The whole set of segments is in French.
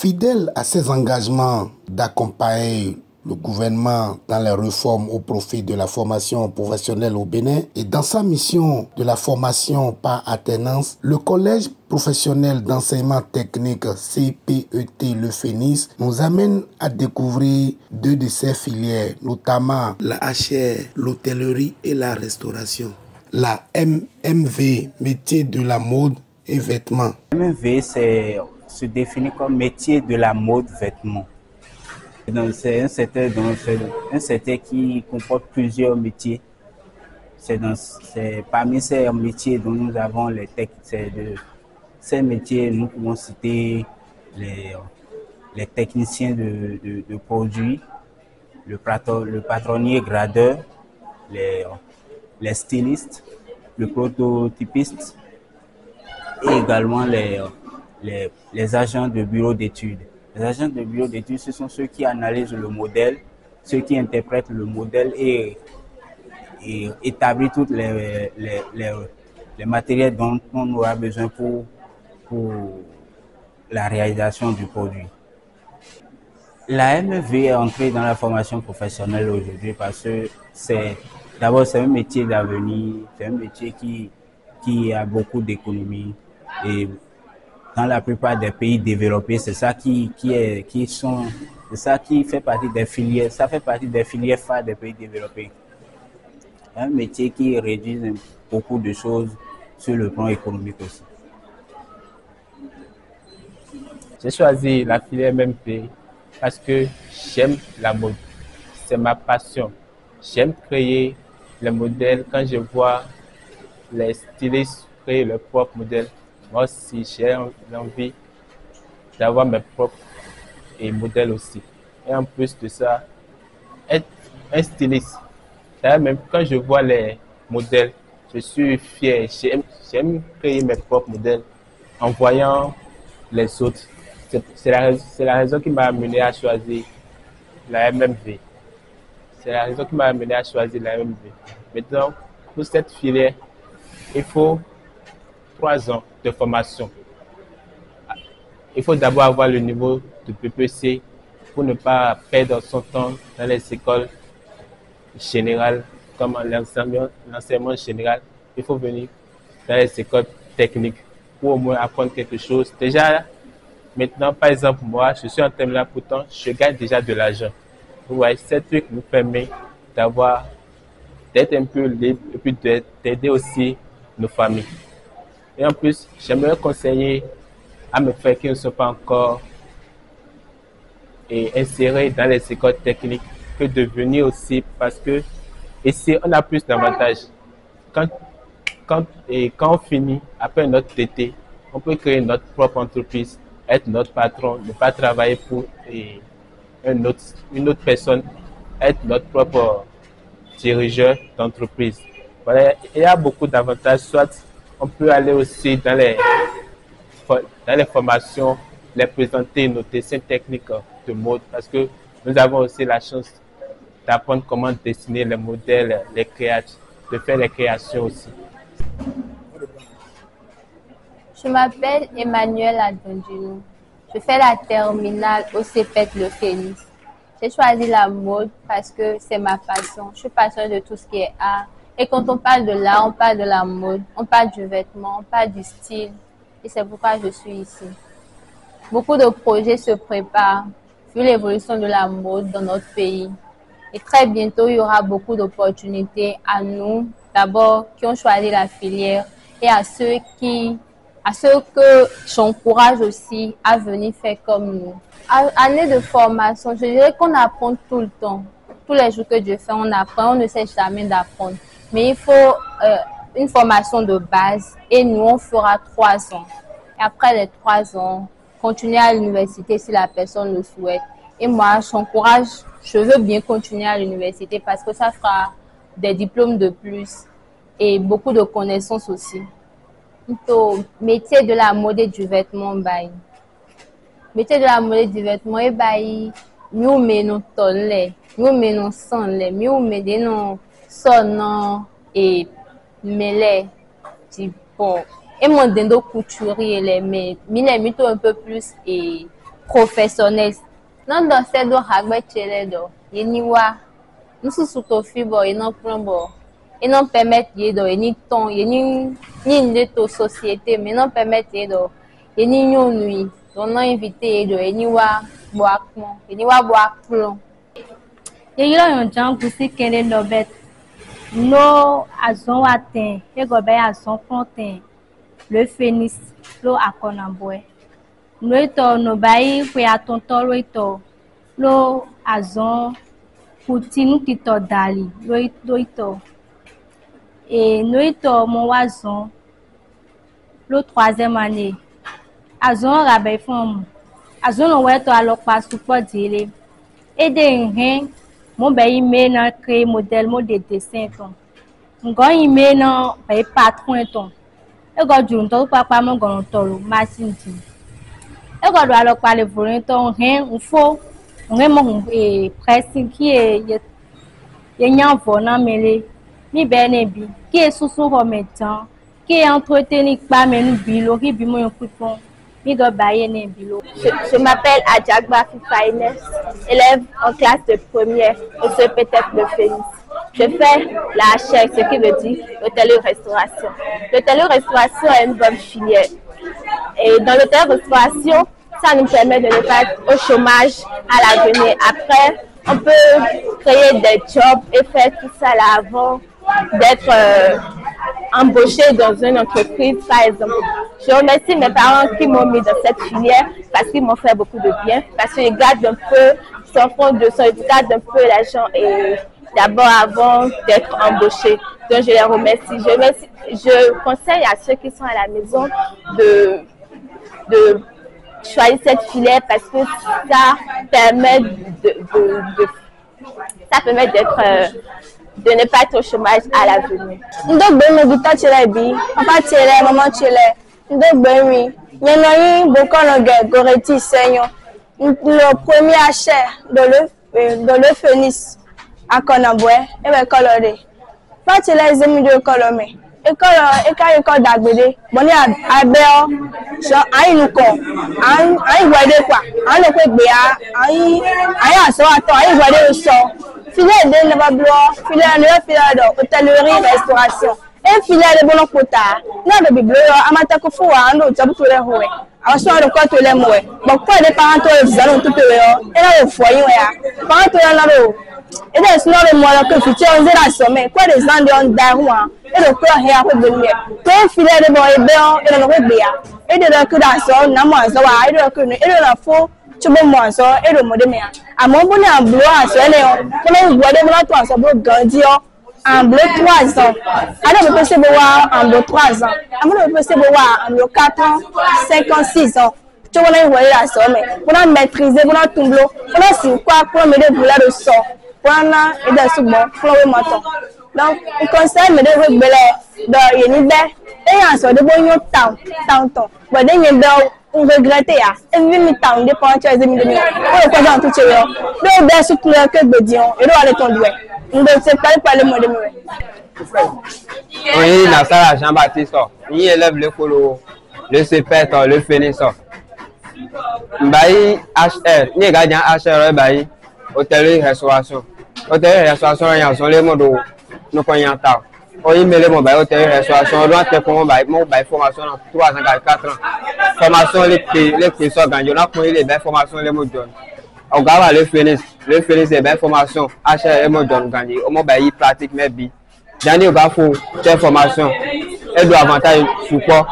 Fidèle à ses engagements d'accompagner le gouvernement dans les réformes au profit de la formation professionnelle au Bénin et dans sa mission de la formation par alternance, le collège professionnel d'enseignement technique CPET Le Phénix nous amène à découvrir deux de ses filières, notamment la HR, l'hôtellerie et la restauration. La MMV, métier de la mode et vêtements. MMV se définit comme métier de la mode vêtements. C'est un secteur qui comporte plusieurs métiers. Parmi ces métiers dont nous avons ces métiers, nous pouvons citer les techniciens de produits, le patronnier gradeur, les stylistes, le prototypiste et également les agents de bureau d'études. Les agents de bureau d'études, ce sont ceux qui analysent le modèle, ceux qui interprètent le modèle et établissent tous les matériels dont on aura besoin pour la réalisation du produit. La MEV est entrée dans la formation professionnelle aujourd'hui parce que c'est un métier d'avenir, c'est un métier qui a beaucoup d'économies et dans la plupart des pays développés, c'est ça qui fait partie des filières, ça fait partie des filières phares des pays développés. C'est un métier qui réduit beaucoup de choses sur le plan économique aussi. J'ai choisi la filière MMP parce que j'aime la mode, c'est ma passion. J'aime créer les modèles quand je vois les stylistes créer leurs propres modèles. Moi aussi, j'ai envie d'avoir mes propres modèles aussi. Et en plus de ça, être un styliste, même quand je vois les modèles, je suis fier. J'aime créer mes propres modèles en voyant les autres. C'est la raison qui m'a amené à choisir la MMV. C'est la raison qui m'a amené à choisir la MMV. Maintenant, pour cette filière, il faut 3 ans de formation. Il faut d'abord avoir le niveau de PPC pour ne pas perdre son temps dans les écoles générales, comme l'enseignement général. Il faut venir dans les écoles techniques pour au moins apprendre quelque chose. Déjà, maintenant, par exemple, moi, je suis en terminale, pourtant, je gagne déjà de l'argent. Vous voyez, ce truc nous permet d'être un peu libre et puis d'aider aussi nos familles. Et en plus, j'aimerais conseiller à mes frères qui ne sont pas encore insérés dans les écoles techniques que de venir aussi parce que ici, on a plus d'avantages. Quand on finit, après notre TT, on peut créer notre propre entreprise, être notre patron, ne pas travailler pour une autre personne, être notre propre dirigeant d'entreprise. Voilà, il y a beaucoup d'avantages. Soit on peut aller aussi dans les formations, les présenter nos dessins techniques de mode parce que nous avons aussi la chance d'apprendre comment dessiner les modèles, de faire les créations aussi. Je m'appelle Emmanuel Adondjinou. Je fais la terminale au CPET Le Phénix. J'ai choisi la mode parce que c'est ma passion. Je suis passionnée de tout ce qui est art. Et quand on parle de l'art, on parle de la mode, on parle du vêtement, on parle du style. Et c'est pourquoi je suis ici. Beaucoup de projets se préparent vu l'évolution de la mode dans notre pays. Et très bientôt, il y aura beaucoup d'opportunités à nous, d'abord, qui ont choisi la filière, et à ceux que j'encourage aussi à venir faire comme nous. Année de formation, je dirais qu'on apprend tout le temps. Tous les jours que Dieu fait, on apprend, on ne sait jamais d'apprendre. Mais il faut une formation de base et nous, on fera 3 ans. Et après les 3 ans, continuer à l'université si la personne le souhaite. Et moi, je veux bien continuer à l'université parce que ça fera des diplômes de plus et beaucoup de connaissances aussi. Donc, métier de la mode et du vêtement, métier de la mode et du vêtement, nous menons tonne, nous menons sang, nous menons son et mêlé, bon. Et mon dendo couturier, mais un peu plus et professionnel. Non dans ces deux ragbe cheledo, yeniwa, nous sous to fibo et non plombo. Et non permettre yedo, et ni ton, et ni de to société, mais non permettre yedo, et ni nuit. Donc non invité yedo, et ni wa boakmo, et ni wa boakplon. Yeyilo yon jan gusi kele lobet. No azon waten, e gobe azon fonten. Le phénix, lo akonamboe. No ito no bayi kwe atonto lo ito. Lo azon Poutine tito dali, lo ito. Et no ito mon wazon. Lo 3e année. Azon rabe fom. Azon no weto alokpa support dile. Et de rien. Mon bayi me na créer modèle de dessin ton. Ngon ime na bayi patron ton. E go junto papa mon gon tolo machine ti. E go do alo pa le vorin ton rien un faux. On est mon pressing qui est nyan vona mele mi benebi qui est sous son remettant qui est entretenu pas menu bilo qui bi mon coupon. Je m'appelle Adjagba Fifaines, élève en classe de première au CPTEP Le Phénix. Je fais la HR, ce qui veut dire l'hôtellerie-restauration. L'hôtellerie-restauration est une bonne filière. Et dans l'hôtellerie-restauration, ça nous permet de ne pas être au chômage à l'avenir. Après, on peut créer des jobs et faire tout ça là avant d'être embauché dans une entreprise, par exemple. Je remercie mes parents qui m'ont mis dans cette filière parce qu'ils m'ont fait beaucoup de bien, parce qu'ils gardent un peu, sans fond de son, ils gardent un peu l'argent et d'abord avant d'être embauché. Donc je les remercie. Je conseille à ceux qui sont à la maison de choisir cette filière parce que ça permet de ne pas être au chômage à l'avenir. Ndo gbe mi guta chile bi, papa chile, maman chile. Ndo gbe mi, yeno yin bokono ge goreti senyo. Le premier achet dans le Phénix à Konambwe, et ben coloré. Pas chile zemi de colomé. École d'Agbede, bon à Béo, aïe nous con, aïe voyez quoi, aïe le fait béa, aïe à son attend, aïe voyez le son. Filet de Nabablo, filet de hôtellerie-restauration. Et filet de bon quota. N'a de biblio, amatako fou, un autre job tout les roues. Alors, soit le côté les mouets. Bon, quoi des parents, ils allons tout le et là, au foyer, parents, là, et là, sinon, le mois que tu tiens, on est la sommet. Quoi des gens de Ondaroua, et le cœur est à revenir. Tout filet de bon et bien, et le rebéa. Et de la queue d'assaut, n'a moins ça, et de la queue, et de la faux. Tu me moins ça, et le mot de mère. À mon bonnet en bleu, à ce léon, comme on voit des blancs, toi, ça peut grandir en bleu 3 ans. Alors, on peut se voir en bleu 3 ans. Alors, on peut se voir en bleu 4 ans, 5 ans, 6 ans. Tu vois, on voit la somme. Pour maîtriser, pour tout bleu, pour si quoi, pour me dérouler le son. Pour et de ce bon, pour le matin. Donc, on conseille me dérouler dans une idée. Et en soi, de bon, tant. Bon, on regrette et vu mi temps de penser à demi pour le faire tout cela donc bien sûr que de Dieu et aller ton doué on ne sait pas parler mot de moi oui na ça Jean-Baptiste il élève le colo le CPT le Phénix bayi HR ni gardien HR bayi hôtellerie-restauration hôtellerie-restauration y a son les mots nous connaissons ta on y met les mots bayi hôtellerie-restauration on doit te comment bayi formation dans 3 ans 4 ans formation les prix sont gagnés on a pris les belles formations les mots jeunes on garde le Phénix est belle formation HR les mots jeunes gagnés on m'a bayi pratique mais bi dernier va faut cette formation elle doit avantage support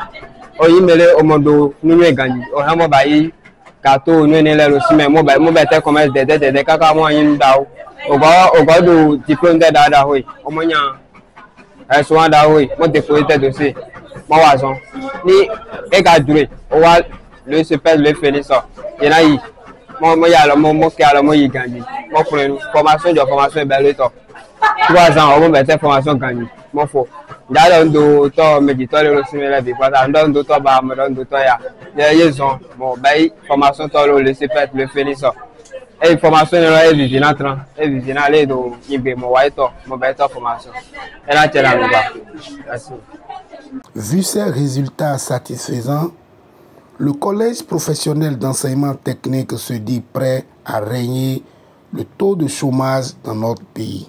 on y met les au monde nous gagner on a m'a bayi gâteau nous n'est là aussi mais moi bayi commerce des caca moi yin dao on va do diplôme de dada oui au moins souvent da oui moi déposer dossier moi wazon ni egadure o wa le CPT le Phénix il y a eu moi y a le moi qui a le moi y gagné moi formation de formation belle to 3 ans on va faire formation gagné moi faut là do to méditeur le simela bi parce que do to ba me do to ya liaison bon bail formation to le CPT le Phénix et formation est vigilante et vigilante do yimbe mo wa to mo ba to formation et là tu là merci. Vu ces résultats satisfaisants, Le collège professionnel d'enseignement technique se dit prêt à régner le taux de chômage dans notre pays.